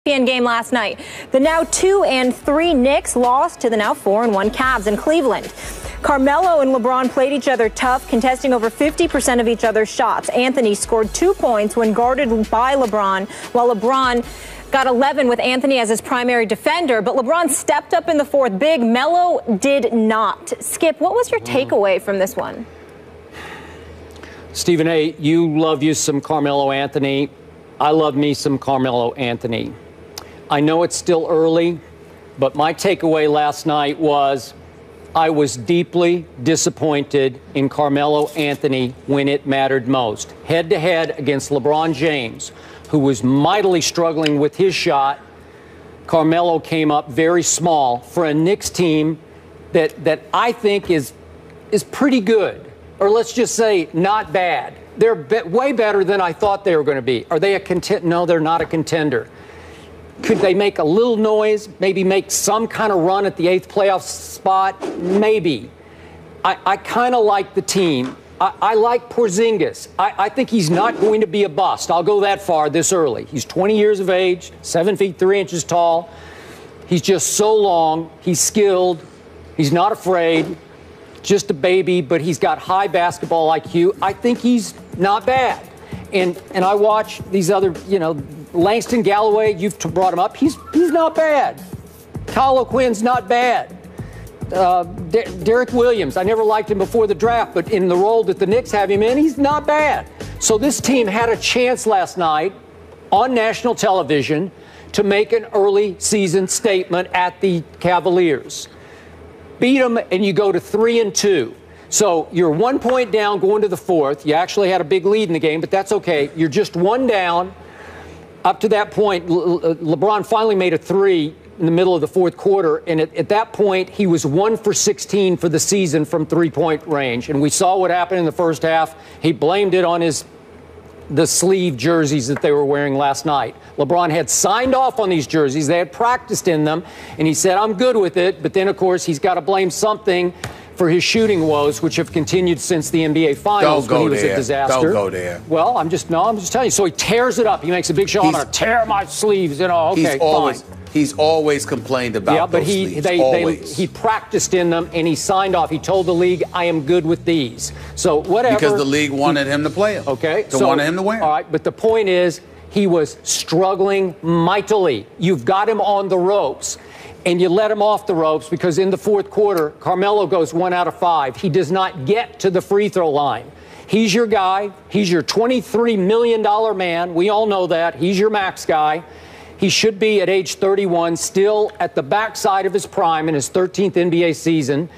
ESPN game last night. The now 2-3 Knicks lost to the now 4-1 Cavs in Cleveland. Carmelo and Lebron played each other tough, contesting over 50% of each other's shots. Anthony scored 2 points when guarded by LeBron, while LeBron got 11 with Anthony as his primary defender. But LeBron stepped up in the fourth big. Melo did not. Skip, what was your takeaway from this one? Stephen A., you love you some Carmelo Anthony. I love me some Carmelo Anthony. I know it's still early, but my takeaway last night was I was deeply disappointed in Carmelo Anthony when it mattered most. Head-to-head against LeBron James, who was mightily struggling with his shot, Carmelo came up very small for a Knicks team that I think is pretty good, or let's just say not bad. They're way better than I thought they were going to be. Are they a contender? No, they're not a contender. Could they make a little noise, maybe make some kind of run at the 8th playoff spot? Maybe. I kind of like the team. I like Porzingis. I think he's not going to be a bust. I'll go that far this early. He's 20 years of age, 7 feet 3 inches tall. He's just so long. He's skilled. He's not afraid. Just a baby, but he's got high basketball IQ. I think he's not bad. And I watch these other, Langston Galloway, you've brought him up. He's not bad. Kyle O'Quinn's not bad. Derek Williams, I never liked him before the draft, but in the role that the Knicks have him in, he's not bad. So this team had a chance last night on national television to make an early season statement at the Cavaliers. Beat them, and you go to 3-2. So you're 1 point down going to the fourth. You actually had a big lead in the game, but that's okay. You're just one down. Up to that point, LeBron finally made a three in the middle of the fourth quarter, and at that point, he was 1 for 16 for the season from three-point range. And we saw what happened in the first half. He blamed it on the sleeve jerseys that they were wearing last night. LeBron had signed off on these jerseys. They had practiced in them, and he said, I'm good with it. But then, of course, he's got to blame something for his shooting woes, which have continued since the NBA Finals when he was a disaster. Don't go there. Well, I'm just telling you. So he tears it up. He makes a big show. I'm going to tear my sleeves. Okay, fine. He's always complained about those sleeves. He practiced in them, and he signed off. He told the league, I am good with these. So whatever. Because the league wanted him to play them. Okay. Wanted him to wear them. All right, but the point is, he was struggling mightily. You've got him on the ropes, and you let him off the ropes because in the fourth quarter, Carmelo goes 1 out of 5. He does not get to the free throw line. He's your guy. He's your $23 million man. We all know that. He's your max guy. He should be at age 31, still at the backside of his prime in his 13th NBA season.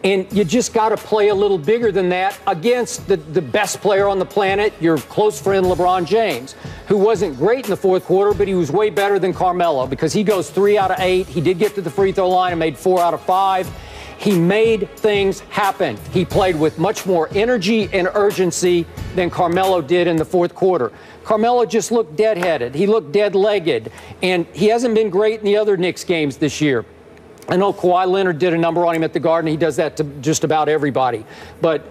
And you just got to play a little bigger than that against the best player on the planet, your close friend LeBron James, who wasn't great in the fourth quarter, but he was way better than Carmelo because he goes 3 out of 8. He did get to the free throw line and made 4 out of 5. He made things happen. He played with much more energy and urgency than Carmelo did in the fourth quarter. Carmelo just looked deadheaded. He looked dead-legged, and he hasn't been great in the other Knicks games this year. I know Kawhi Leonard did a number on him at the Garden. He does that to just about everybody. But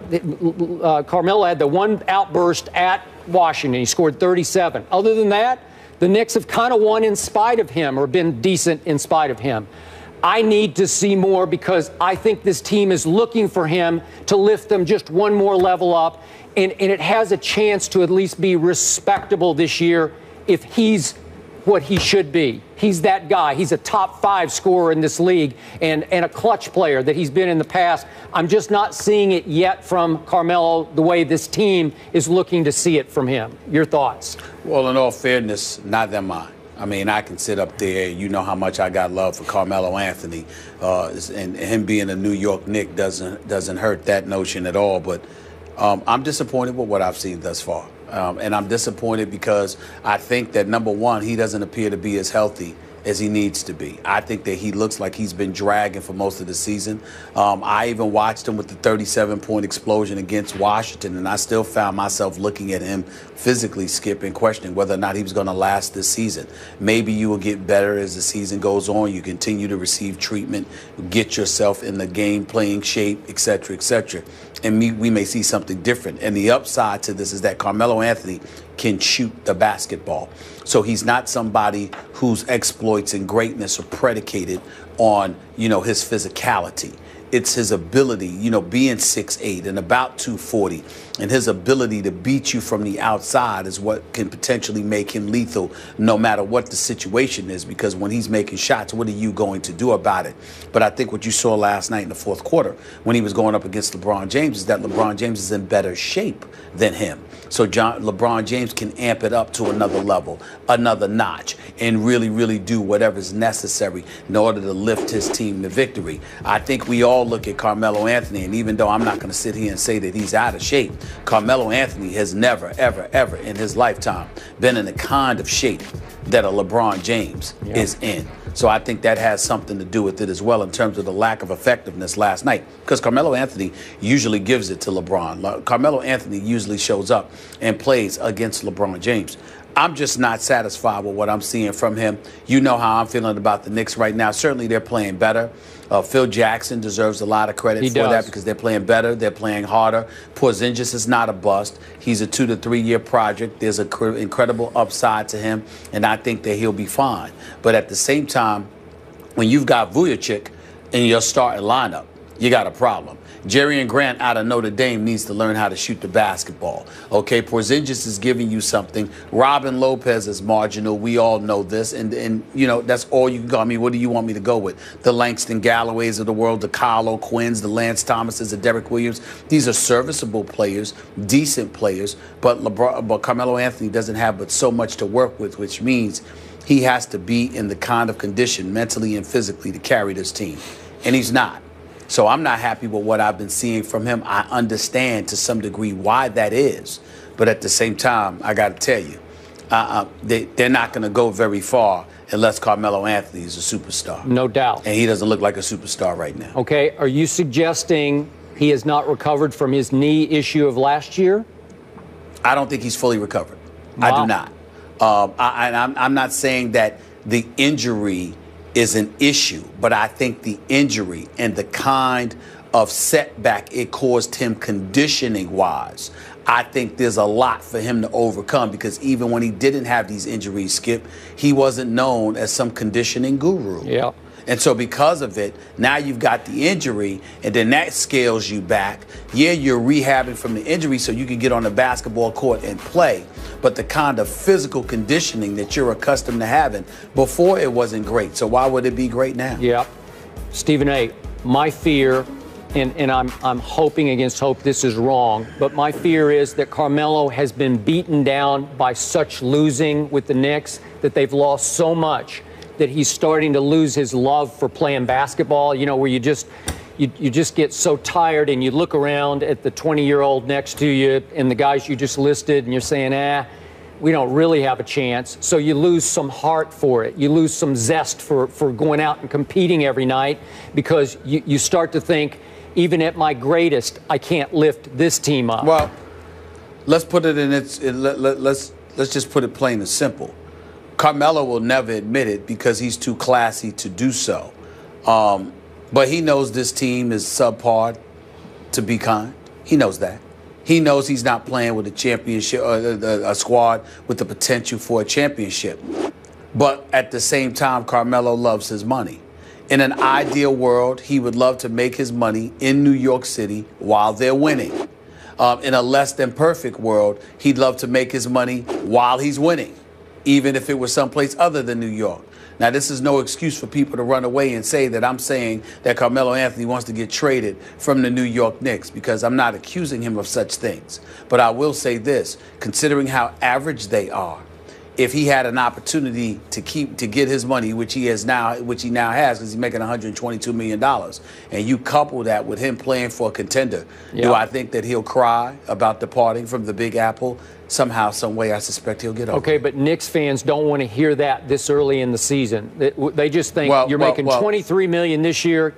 Carmelo had the one outburst at Washington. He scored 37. Other than that, the Knicks have kind of won in spite of him or been decent in spite of him. I need to see more because I think this team is looking for him to lift them just one more level up. And it has a chance to at least be respectable this year if he's what he should be. He's that guy. He's a top 5 scorer in this league and a clutch player that he's been in the past. I'm just not seeing it yet from Carmelo the way this team is looking to see it from him. Your thoughts? Well, in all fairness, not that mine. I mean, I can sit up there. You know how much I got love for Carmelo Anthony. And him being a New York Knick doesn't hurt that notion at all. But I'm disappointed with what I've seen thus far. And I'm disappointed because I think that, number one, he doesn't appear to be as healthy as he needs to be. I think that he looks like he's been dragging for most of the season. I even watched him with the 37-point explosion against Washington, and I still found myself looking at him physically, Skip, and questioning whether or not he was going to last this season. Maybe you will get better as the season goes on. You continue to receive treatment, get yourself in the game playing shape, et cetera, and we may see something different. And the upside to this is that Carmelo Anthony can shoot the basketball. So he's not somebody whose exploits and greatness are predicated on, his physicality. It's his ability, being 6'8" and about 240, and his ability to beat you from the outside is what can potentially make him lethal no matter what the situation is, because when he's making shots, what are you going to do about it? But I think what you saw last night in the fourth quarter when he was going up against LeBron James is that LeBron James is in better shape than him. So LeBron James can amp it up to another level, another notch, and really, really do whatever's necessary in order to lift his team to victory. I think we all look at Carmelo Anthony, and even though I'm not going to sit here and say that he's out of shape, Carmelo Anthony has never, ever, ever in his lifetime been in the kind of shape that a LeBron James is in. So I think that has something to do with it as well in terms of the lack of effectiveness last night, because Carmelo Anthony usually gives it to LeBron. Carmelo Anthony usually shows up and plays against LeBron James. I'm just not satisfied with what I'm seeing from him. You know how I'm feeling about the Knicks right now. Certainly they're playing better. Phil Jackson deserves a lot of credit for that because they're playing better. They're playing harder. Porzingis is not a bust. He's a 2 to 3 year project. There's an incredible upside to him, and I think that he'll be fine. But at the same time, when you've got Vujacic in your starting lineup, you got a problem. Jerrion Grant out of Notre Dame needs to learn how to shoot the basketball. Okay, Porzingis is giving you something. Robin Lopez is marginal. We all know this. And that's all you can go. I mean, what do you want me to go with? The Langston Galloways of the world, the Kyle O'Quinns, the Lance Thomases, the Derek Williams. These are serviceable players, decent players. But Carmelo Anthony doesn't have but so much to work with, which means he has to be in the kind of condition mentally and physically to carry this team. And he's not. So I'm not happy with what I've been seeing from him. I understand to some degree why that is. But at the same time, I got to tell you, they're not going to go very far unless Carmelo Anthony is a superstar. No doubt. And he doesn't look like a superstar right now. Okay. Are you suggesting he has not recovered from his knee issue of last year? I don't think he's fully recovered. Wow. I do not. I'm not saying that the injury is an issue, but I think the injury and the kind of setback it caused him conditioning-wise, I think there's a lot for him to overcome, because even when he didn't have these injuries, Skip, he wasn't known as some conditioning guru. Yeah. And so because of it, now you've got the injury, and then that scales you back. Yeah, you're rehabbing from the injury so you can get on the basketball court and play. But the kind of physical conditioning that you're accustomed to having before, it wasn't great. So why would it be great now? Yeah. Stephen A., my fear, and I'm hoping against hope this is wrong, but my fear is that Carmelo has been beaten down by such losing with the Knicks that they've lost so much that he's starting to lose his love for playing basketball, where you just get so tired and you look around at the 20-year-old next to you and the guys you just listed and you're saying, we don't really have a chance. So you lose some heart for it. You lose some zest for going out and competing every night, because you start to think, even at my greatest, I can't lift this team up. Well, let's put it in let's just put it plain and simple. Carmelo will never admit it because he's too classy to do so. But he knows this team is subpar, to be kind. He knows that. He knows he's not playing with a championship, a squad with the potential for a championship. But at the same time, Carmelo loves his money. In an ideal world, he would love to make his money in New York City while they're winning. In a less than perfect world, he'd love to make his money while he's winning, even if it was someplace other than New York. Now, this is no excuse for people to run away and say that I'm saying that Carmelo Anthony wants to get traded from the New York Knicks, because I'm not accusing him of such things. But I will say this, considering how average they are, if he had an opportunity to get his money, which he now has, because he's making $122 million, and you couple that with him playing for a contender, do I think that he'll cry about departing from the Big Apple? Somehow, some way, I suspect he'll get over. Okay, but Knicks fans don't want to hear that this early in the season. They just think you're making $23 million this year.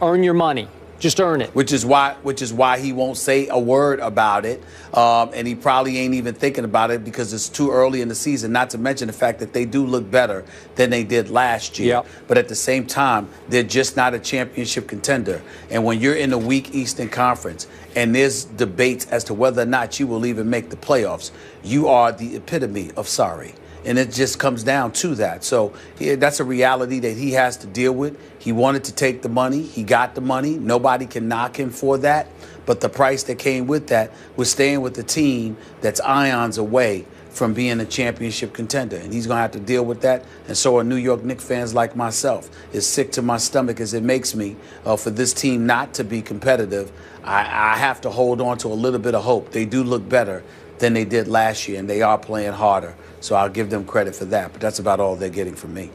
Earn your money. Just earn it. Which is why he won't say a word about it, and he probably ain't even thinking about it because it's too early in the season. Not to mention the fact that they do look better than they did last year. Yep. But at the same time, they're just not a championship contender. And when you're in the weak Eastern Conference and there's debates as to whether or not you will even make the playoffs, you are the epitome of sorry. And it just comes down to that. So that's a reality that he has to deal with. He wanted to take the money. He got the money. Nobody can knock him for that. But the price that came with that was staying with the team that's ions away from being a championship contender. And he's going to have to deal with that. And so are New York Knicks fans like myself. As sick to my stomach as it makes me for this team not to be competitive, I have to hold on to a little bit of hope. They do look better than they did last year, and they are playing harder. So I'll give them credit for that. But that's about all they're getting from me.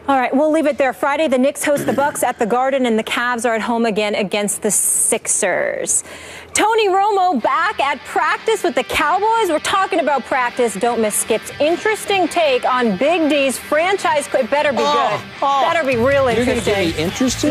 All right, we'll leave it there. Friday, the Knicks host the Bucks at the Garden, and the Cavs are at home again against the Sixers. Tony Romo back at practice with the Cowboys. We're talking about practice. Don't miss Skip's interesting take on Big D's franchise. It better be good. Better be real interesting. You're going to get me interested?